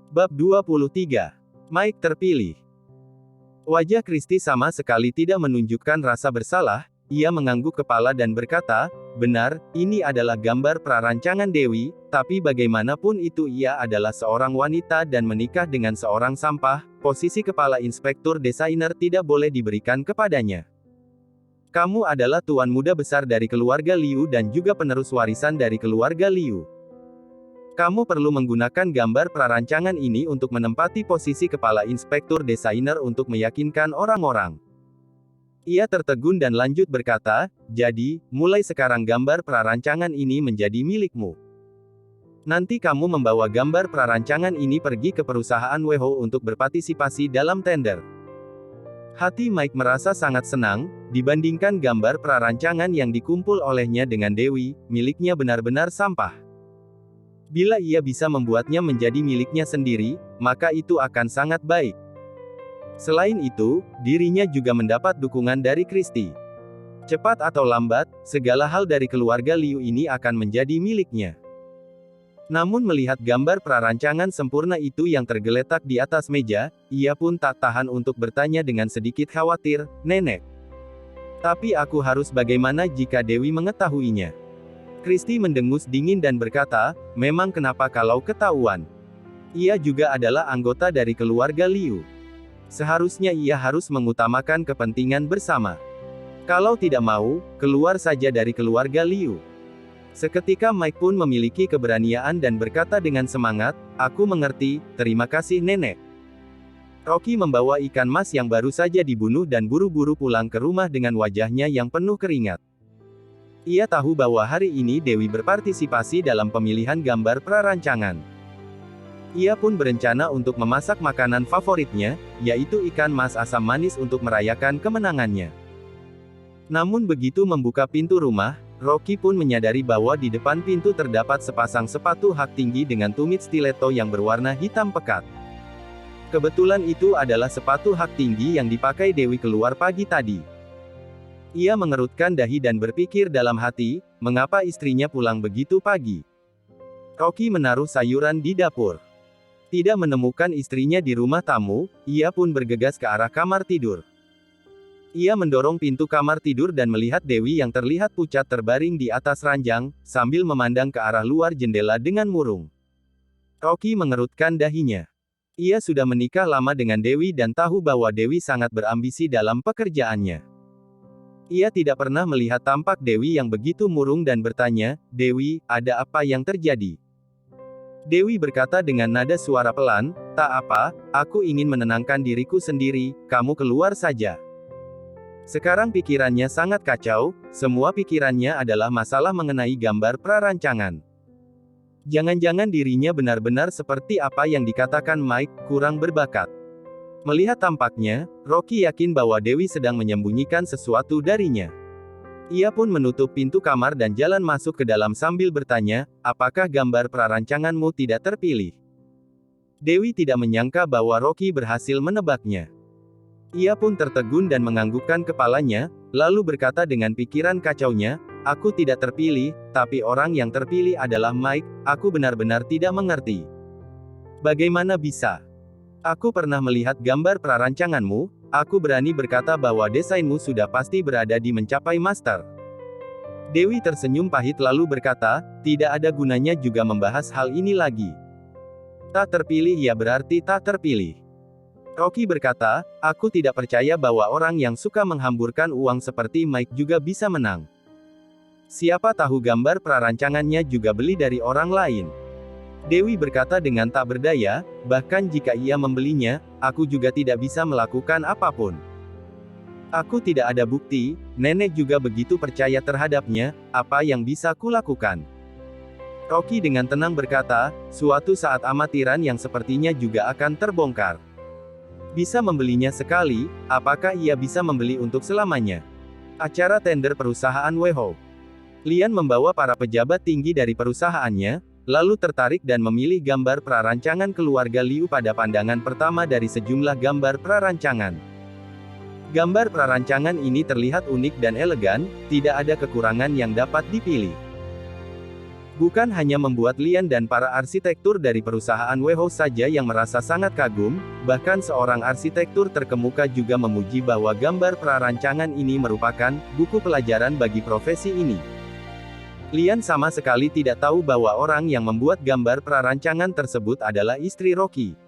Bab 23. Mike terpilih. Wajah Kristi sama sekali tidak menunjukkan rasa bersalah, ia mengangguk kepala dan berkata, benar, ini adalah gambar prarancangan Dewi, tapi bagaimanapun itu ia adalah seorang wanita dan menikah dengan seorang sampah, posisi kepala inspektur desainer tidak boleh diberikan kepadanya. Kamu adalah tuan muda besar dari keluarga Liu dan juga penerus warisan dari keluarga Liu. Kamu perlu menggunakan gambar prarancangan ini untuk menempati posisi kepala inspektur desainer untuk meyakinkan orang-orang. Ia tertegun dan lanjut berkata, jadi, mulai sekarang gambar prarancangan ini menjadi milikmu. Nanti kamu membawa gambar prarancangan ini pergi ke perusahaan WeHo untuk berpartisipasi dalam tender. Hati Mike merasa sangat senang, dibandingkan gambar prarancangan yang dikumpul olehnya dengan Dewi, miliknya benar-benar sampah. Bila ia bisa membuatnya menjadi miliknya sendiri, maka itu akan sangat baik. Selain itu, dirinya juga mendapat dukungan dari Kristi. Cepat atau lambat, segala hal dari keluarga Liu ini akan menjadi miliknya. Namun melihat gambar prarancangan sempurna itu yang tergeletak di atas meja, ia pun tak tahan untuk bertanya dengan sedikit khawatir, Nenek. Tapi aku harus bagaimana jika Dewi mengetahuinya? Kristi mendengus dingin dan berkata, memang kenapa kalau ketahuan? Ia juga adalah anggota dari keluarga Liu. Seharusnya ia harus mengutamakan kepentingan bersama. Kalau tidak mau, keluar saja dari keluarga Liu. Seketika Mike pun memiliki keberanian dan berkata dengan semangat, aku mengerti, terima kasih Nenek. Rocky membawa ikan mas yang baru saja dibunuh dan buru-buru pulang ke rumah dengan wajahnya yang penuh keringat. Ia tahu bahwa hari ini Dewi berpartisipasi dalam pemilihan gambar prarancangan. Ia pun berencana untuk memasak makanan favoritnya, yaitu ikan mas asam manis untuk merayakan kemenangannya. Namun begitu membuka pintu rumah, Rocky pun menyadari bahwa di depan pintu terdapat sepasang sepatu hak tinggi dengan tumit stiletto yang berwarna hitam pekat. Kebetulan itu adalah sepatu hak tinggi yang dipakai Dewi keluar pagi tadi. Ia mengerutkan dahi dan berpikir dalam hati, mengapa istrinya pulang begitu pagi? Rocky menaruh sayuran di dapur. Tidak menemukan istrinya di rumah tamu, ia pun bergegas ke arah kamar tidur. Ia mendorong pintu kamar tidur dan melihat Dewi yang terlihat pucat terbaring di atas ranjang, sambil memandang ke arah luar jendela dengan murung. Rocky mengerutkan dahinya. Ia sudah menikah lama dengan Dewi dan tahu bahwa Dewi sangat berambisi dalam pekerjaannya. Ia tidak pernah melihat tampak Dewi yang begitu murung dan bertanya, Dewi, ada apa yang terjadi? Dewi berkata dengan nada suara pelan, tak apa, aku ingin menenangkan diriku sendiri, kamu keluar saja. Sekarang pikirannya sangat kacau, semua pikirannya adalah masalah mengenai gambar prarancangan. Jangan-jangan dirinya benar-benar seperti apa yang dikatakan Mike, kurang berbakat. Melihat tampaknya, Rocky yakin bahwa Dewi sedang menyembunyikan sesuatu darinya. Ia pun menutup pintu kamar dan jalan masuk ke dalam sambil bertanya, apakah gambar prarancanganmu tidak terpilih? Dewi tidak menyangka bahwa Rocky berhasil menebaknya. Ia pun tertegun dan menganggukkan kepalanya, lalu berkata dengan pikiran kacaunya, aku tidak terpilih, tapi orang yang terpilih adalah Mike, aku benar-benar tidak mengerti. Bagaimana bisa? Aku pernah melihat gambar prarancanganmu, aku berani berkata bahwa desainmu sudah pasti berada di mencapai master. Dewi tersenyum pahit lalu berkata, tidak ada gunanya juga membahas hal ini lagi. Tak terpilih ya berarti tak terpilih. Rocky berkata, aku tidak percaya bahwa orang yang suka menghamburkan uang seperti Mike juga bisa menang. Siapa tahu gambar prarancangannya juga beli dari orang lain. Dewi berkata dengan tak berdaya, bahkan jika ia membelinya, aku juga tidak bisa melakukan apapun. Aku tidak ada bukti, nenek juga begitu percaya terhadapnya, apa yang bisa kulakukan? Rocky dengan tenang berkata, suatu saat amatiran yang sepertinya juga akan terbongkar. Bisa membelinya sekali, apakah ia bisa membeli untuk selamanya? Acara tender perusahaan WeHo. Lian membawa para pejabat tinggi dari perusahaannya, lalu tertarik dan memilih gambar prarancangan keluarga Liu pada pandangan pertama dari sejumlah gambar prarancangan. Gambar prarancangan ini terlihat unik dan elegan, tidak ada kekurangan yang dapat dipilih. Bukan hanya membuat Lian dan para arsitektur dari perusahaan WeHo saja yang merasa sangat kagum, bahkan seorang arsitektur terkemuka juga memuji bahwa gambar prarancangan ini merupakan buku pelajaran bagi profesi ini. Lian sama sekali tidak tahu bahwa orang yang membuat gambar prarancangan tersebut adalah istri Rocky.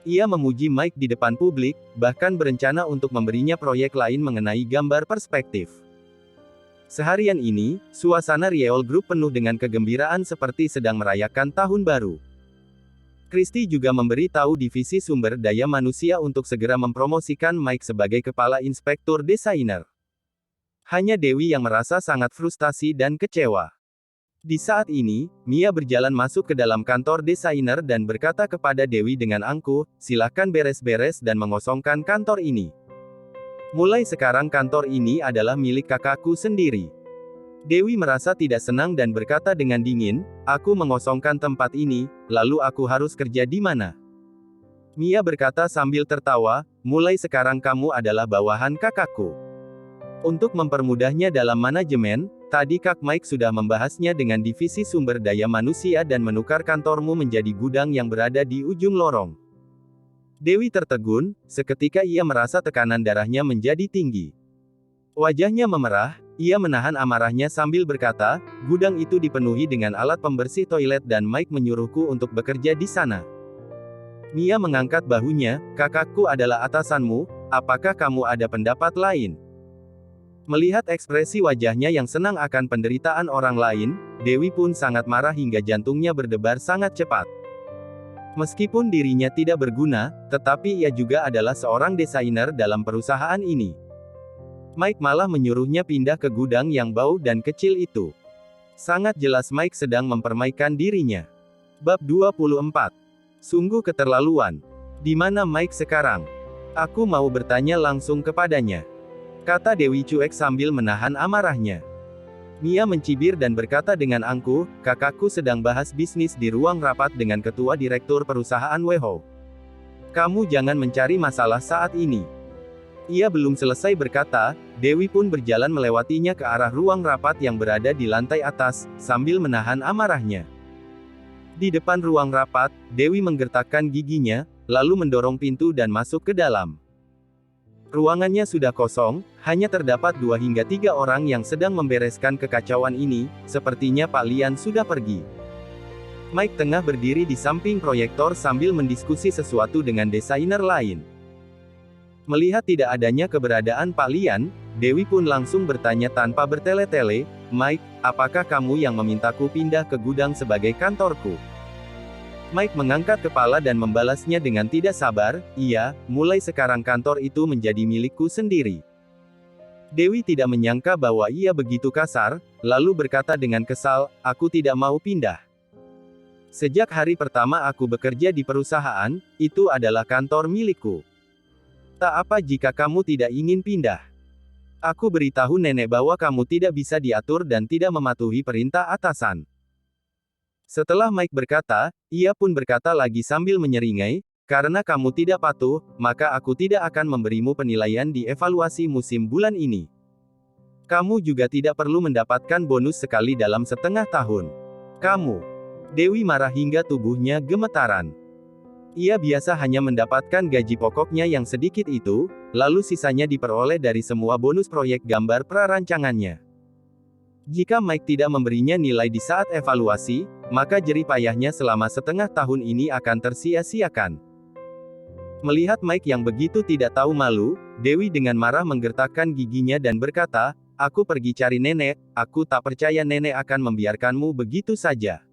Ia memuji Mike di depan publik, bahkan berencana untuk memberinya proyek lain mengenai gambar perspektif. Seharian ini, suasana Rieol Group penuh dengan kegembiraan seperti sedang merayakan tahun baru. Christie juga memberi tahu divisi sumber daya manusia untuk segera mempromosikan Mike sebagai kepala inspektur desainer. Hanya Dewi yang merasa sangat frustasi dan kecewa. Di saat ini, Mia berjalan masuk ke dalam kantor desainer dan berkata kepada Dewi dengan angkuh, "Silakan beres-beres dan mengosongkan kantor ini. Mulai sekarang kantor ini adalah milik kakakku sendiri." Dewi merasa tidak senang dan berkata dengan dingin, "Aku mengosongkan tempat ini, lalu aku harus kerja di mana?" Mia berkata sambil tertawa, "Mulai sekarang kamu adalah bawahan kakakku." Untuk mempermudahnya dalam manajemen, tadi Kak Mike sudah membahasnya dengan divisi sumber daya manusia dan menukar kantormu menjadi gudang yang berada di ujung lorong. Dewi tertegun, seketika ia merasa tekanan darahnya menjadi tinggi. Wajahnya memerah, ia menahan amarahnya sambil berkata, "Gudang itu dipenuhi dengan alat pembersih toilet dan Mike menyuruhku untuk bekerja di sana." Mia mengangkat bahunya, "Kakakku adalah atasanmu, apakah kamu ada pendapat lain?" Melihat ekspresi wajahnya yang senang akan penderitaan orang lain, Dewi pun sangat marah hingga jantungnya berdebar sangat cepat. Meskipun dirinya tidak berguna, tetapi ia juga adalah seorang desainer dalam perusahaan ini. Mike malah menyuruhnya pindah ke gudang yang bau dan kecil itu. Sangat jelas Mike sedang mempermainkan dirinya. Bab 24. Sungguh keterlaluan. Di mana Mike sekarang? Aku mau bertanya langsung kepadanya, kata Dewi cuek sambil menahan amarahnya. Mia mencibir dan berkata dengan angkuh, "Kakakku sedang bahas bisnis di ruang rapat dengan ketua direktur perusahaan WeHo. Kamu jangan mencari masalah saat ini." Ia belum selesai berkata, Dewi pun berjalan melewatinya ke arah ruang rapat yang berada di lantai atas, sambil menahan amarahnya. Di depan ruang rapat, Dewi menggertakkan giginya, lalu mendorong pintu dan masuk ke dalam. Ruangannya sudah kosong, hanya terdapat 2 hingga 3 orang yang sedang membereskan kekacauan ini, sepertinya Pak Lian sudah pergi. Mike tengah berdiri di samping proyektor sambil mendiskusi sesuatu dengan desainer lain. Melihat tidak adanya keberadaan Pak Lian, Dewi pun langsung bertanya tanpa bertele-tele, "Mike, apakah kamu yang memintaku pindah ke gudang sebagai kantorku?" Mike mengangkat kepala dan membalasnya dengan tidak sabar, "Iya, mulai sekarang kantor itu menjadi milikku sendiri." Dewi tidak menyangka bahwa ia begitu kasar, lalu berkata dengan kesal, "Aku tidak mau pindah. Sejak hari pertama aku bekerja di perusahaan, itu adalah kantor milikku. Tak apa jika kamu tidak ingin pindah. Aku beritahu nenek bahwa kamu tidak bisa diatur dan tidak mematuhi perintah atasan." Setelah Mike berkata, ia pun berkata lagi sambil menyeringai, "Karena kamu tidak patuh, maka aku tidak akan memberimu penilaian di evaluasi musim bulan ini. Kamu juga tidak perlu mendapatkan bonus sekali dalam setengah tahun. Kamu." Dewi marah hingga tubuhnya gemetaran. Ia biasa hanya mendapatkan gaji pokoknya yang sedikit itu, lalu sisanya diperoleh dari semua bonus proyek gambar prarancangannya. Jika Mike tidak memberinya nilai di saat evaluasi, maka jerih payahnya selama setengah tahun ini akan tersia-siakan. Melihat Mike yang begitu tidak tahu malu, Dewi dengan marah menggertakkan giginya dan berkata, "Aku pergi cari nenek, aku tak percaya nenek akan membiarkanmu begitu saja."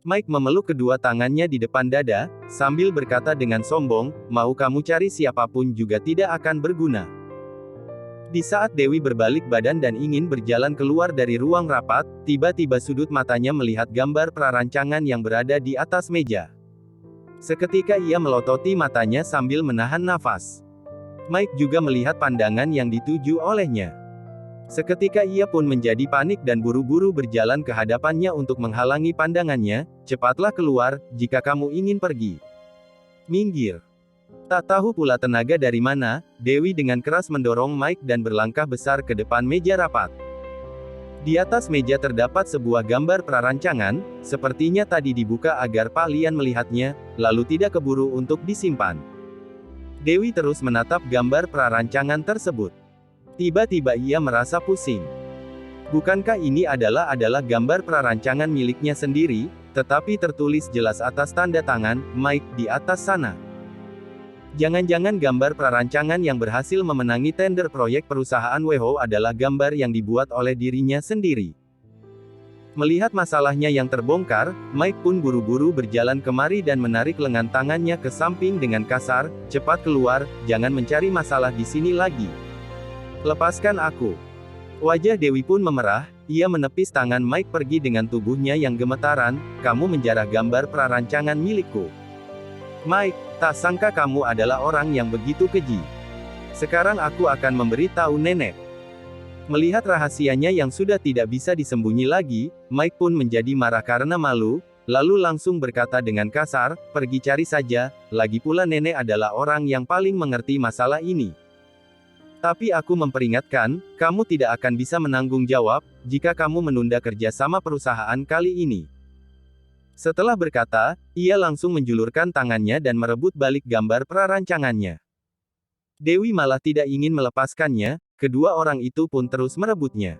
Mike memeluk kedua tangannya di depan dada, sambil berkata dengan sombong, "Mau kamu cari siapapun juga tidak akan berguna." Di saat Dewi berbalik badan dan ingin berjalan keluar dari ruang rapat, tiba-tiba sudut matanya melihat gambar prarancangan yang berada di atas meja. Seketika ia melototi matanya sambil menahan nafas. Mike juga melihat pandangan yang dituju olehnya. Seketika ia pun menjadi panik dan buru-buru berjalan ke hadapannya untuk menghalangi pandangannya, "Cepatlah keluar, jika kamu ingin pergi. Minggir." Tak tahu pula tenaga dari mana, Dewi dengan keras mendorong Mike dan berlangkah besar ke depan meja rapat. Di atas meja terdapat sebuah gambar prarancangan, sepertinya tadi dibuka agar Pak Lian melihatnya, lalu tidak keburu untuk disimpan. Dewi terus menatap gambar prarancangan tersebut. Tiba-tiba ia merasa pusing. Bukankah ini adalah gambar prarancangan miliknya sendiri, tetapi tertulis jelas atas tanda tangan, Mike, di atas sana. Jangan-jangan gambar prarancangan yang berhasil memenangi tender proyek perusahaan WHO adalah gambar yang dibuat oleh dirinya sendiri. Melihat masalahnya yang terbongkar, Mike pun buru-buru berjalan kemari dan menarik lengan tangannya ke samping dengan kasar, "Cepat keluar, jangan mencari masalah di sini lagi. Lepaskan aku." Wajah Dewi pun memerah, ia menepis tangan Mike pergi dengan tubuhnya yang gemetaran, "Kamu menjarah gambar prarancangan milikku. Mike, tak sangka kamu adalah orang yang begitu keji. Sekarang aku akan memberitahu nenek." Melihat rahasianya yang sudah tidak bisa disembunyi lagi, Mike pun menjadi marah karena malu, lalu langsung berkata dengan kasar, "Pergi cari saja, lagi pula nenek adalah orang yang paling mengerti masalah ini. Tapi aku memperingatkan, kamu tidak akan bisa menanggung jawab, jika kamu menunda kerja sama perusahaan kali ini." Setelah berkata, ia langsung menjulurkan tangannya dan merebut balik gambar prarancangannya. Dewi malah tidak ingin melepaskannya, kedua orang itu pun terus merebutnya.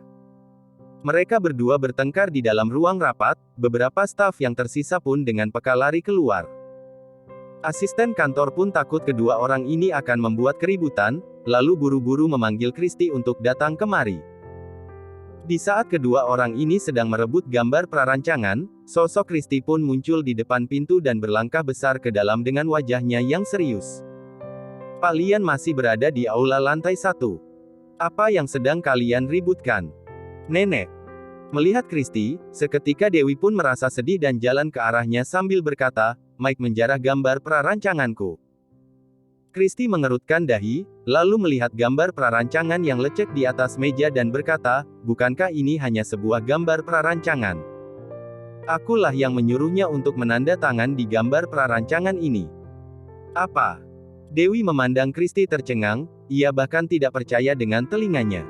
Mereka berdua bertengkar di dalam ruang rapat, beberapa staf yang tersisa pun dengan peka lari keluar. Asisten kantor pun takut kedua orang ini akan membuat keributan, lalu buru-buru memanggil Kristi untuk datang kemari. Di saat kedua orang ini sedang merebut gambar prarancangan, sosok Kristi pun muncul di depan pintu dan berlangkah besar ke dalam dengan wajahnya yang serius. "Pak Lian masih berada di aula lantai 1. Apa yang sedang kalian ributkan, Nenek?" Melihat Kristi, seketika Dewi pun merasa sedih dan jalan ke arahnya sambil berkata, "Mike menjarah gambar prarancanganku." Kristi mengerutkan dahi, lalu melihat gambar prarancangan yang lecek di atas meja dan berkata, "Bukankah ini hanya sebuah gambar prarancangan? Akulah yang menyuruhnya untuk menanda tangan di gambar prarancangan ini." "Apa?" Dewi memandang Kristi tercengang, ia bahkan tidak percaya dengan telinganya.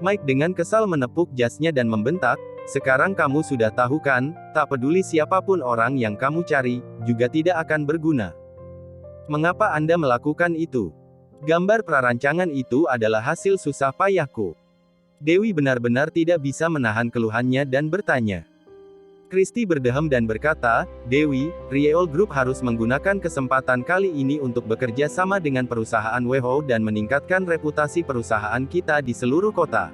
Mike dengan kesal menepuk jasnya dan membentak, "Sekarang kamu sudah tahu kan, tak peduli siapapun orang yang kamu cari, juga tidak akan berguna. Mengapa Anda melakukan itu? Gambar prarancangan itu adalah hasil susah payahku." Dewi benar-benar tidak bisa menahan keluhannya dan bertanya. Kristi berdehem dan berkata, "Dewi, Riel Group harus menggunakan kesempatan kali ini untuk bekerja sama dengan perusahaan WHO dan meningkatkan reputasi perusahaan kita di seluruh kota.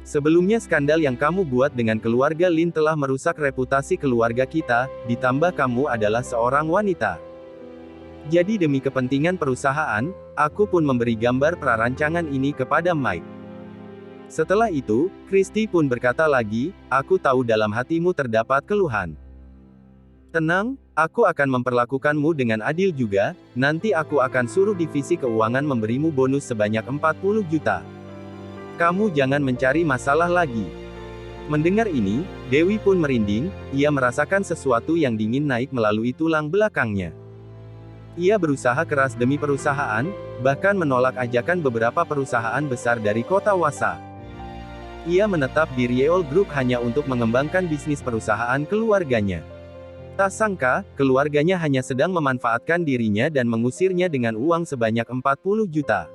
Sebelumnya skandal yang kamu buat dengan keluarga Lin telah merusak reputasi keluarga kita, ditambah kamu adalah seorang wanita. Jadi demi kepentingan perusahaan, aku pun memberi gambar prarancangan ini kepada Mike." Setelah itu, Kristi pun berkata lagi, "Aku tahu dalam hatimu terdapat keluhan. Tenang, aku akan memperlakukanmu dengan adil juga, nanti aku akan suruh divisi keuangan memberimu bonus sebanyak 40 juta. Kamu jangan mencari masalah lagi." Mendengar ini, Dewi pun merinding, ia merasakan sesuatu yang dingin naik melalui tulang belakangnya. Ia berusaha keras demi perusahaan, bahkan menolak ajakan beberapa perusahaan besar dari kota Wasa. Ia menetap di Riel Group hanya untuk mengembangkan bisnis perusahaan keluarganya. Tak sangka, keluarganya hanya sedang memanfaatkan dirinya dan mengusirnya dengan uang sebanyak 40 juta.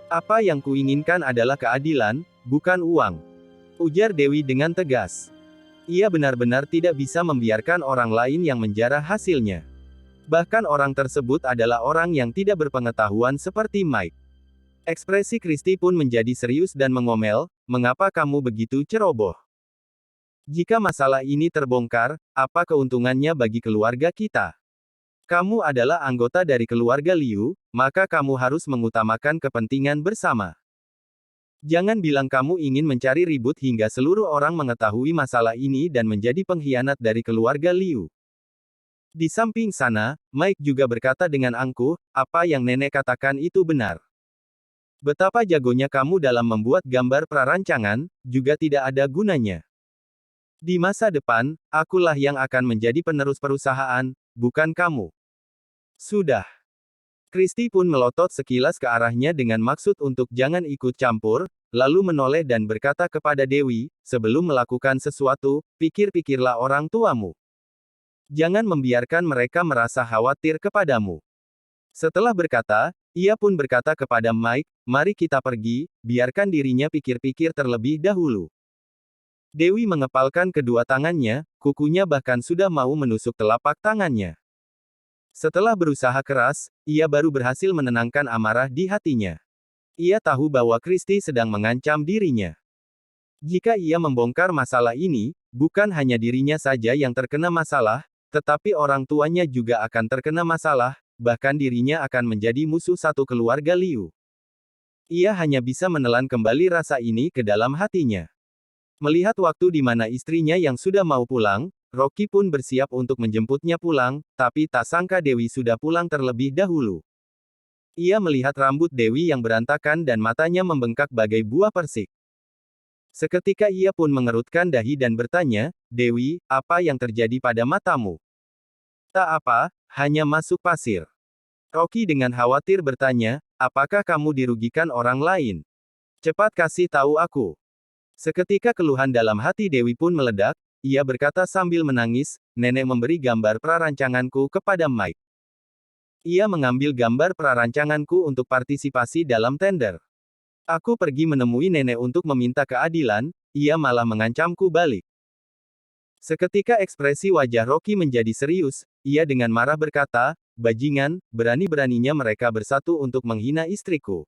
"Apa yang kuinginkan adalah keadilan, bukan uang," ujar Dewi dengan tegas. Ia benar-benar tidak bisa membiarkan orang lain yang menjarah hasilnya. Bahkan orang tersebut adalah orang yang tidak berpengetahuan seperti Mike. Ekspresi Kristi pun menjadi serius dan mengomel, "Mengapa kamu begitu ceroboh? Jika masalah ini terbongkar, apa keuntungannya bagi keluarga kita? Kamu adalah anggota dari keluarga Liu, maka kamu harus mengutamakan kepentingan bersama. Jangan bilang kamu ingin mencari ribut hingga seluruh orang mengetahui masalah ini dan menjadi pengkhianat dari keluarga Liu." Di samping sana, Mike juga berkata dengan angkuh, "Apa yang nenek katakan itu benar. Betapa jagonya kamu dalam membuat gambar prarancangan, juga tidak ada gunanya. Di masa depan, akulah yang akan menjadi penerus perusahaan, bukan kamu." "Sudah." Kristi pun melotot sekilas ke arahnya dengan maksud untuk jangan ikut campur, lalu menoleh dan berkata kepada Dewi, sebelum melakukan sesuatu, pikir-pikirlah orang tuamu. Jangan membiarkan mereka merasa khawatir kepadamu. Setelah berkata, ia pun berkata kepada Mike, mari kita pergi, biarkan dirinya pikir-pikir terlebih dahulu. Dewi mengepalkan kedua tangannya, kukunya bahkan sudah mau menusuk telapak tangannya. Setelah berusaha keras, ia baru berhasil menenangkan amarah di hatinya. Ia tahu bahwa Kristi sedang mengancam dirinya. Jika ia membongkar masalah ini, bukan hanya dirinya saja yang terkena masalah, tetapi orang tuanya juga akan terkena masalah, bahkan dirinya akan menjadi musuh satu keluarga Liu. Ia hanya bisa menelan kembali rasa ini ke dalam hatinya. Melihat waktu di mana istrinya yang sudah mau pulang, Rocky pun bersiap untuk menjemputnya pulang, tapi tak sangka Dewi sudah pulang terlebih dahulu. Ia melihat rambut Dewi yang berantakan dan matanya membengkak bagai buah persik. Seketika ia pun mengerutkan dahi dan bertanya, Dewi, apa yang terjadi pada matamu? Tak apa, hanya masuk pasir. Rocky dengan khawatir bertanya, apakah kamu dirugikan orang lain? Cepat kasih tahu aku. Seketika keluhan dalam hati Dewi pun meledak, ia berkata sambil menangis, nenek memberi gambar prarancanganku kepada Mike. Ia mengambil gambar prarancanganku untuk partisipasi dalam tender. Aku pergi menemui nenek untuk meminta keadilan, ia malah mengancamku balik. Seketika ekspresi wajah Rocky menjadi serius, ia dengan marah berkata, bajingan, berani-beraninya mereka bersatu untuk menghina istriku.